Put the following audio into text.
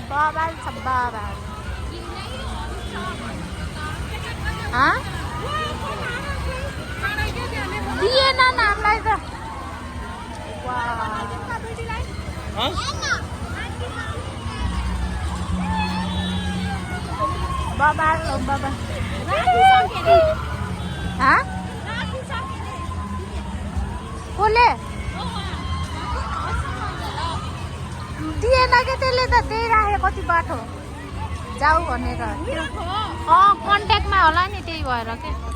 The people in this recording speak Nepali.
बबाल छ बबाल दिएन नामलाई त बबाल हो बबाल कसले दिएन के त्यसले त त्यही राखे कति बाटो जाऊ भनेर कन्ट्याक्टमा होला नि त्यही भएर के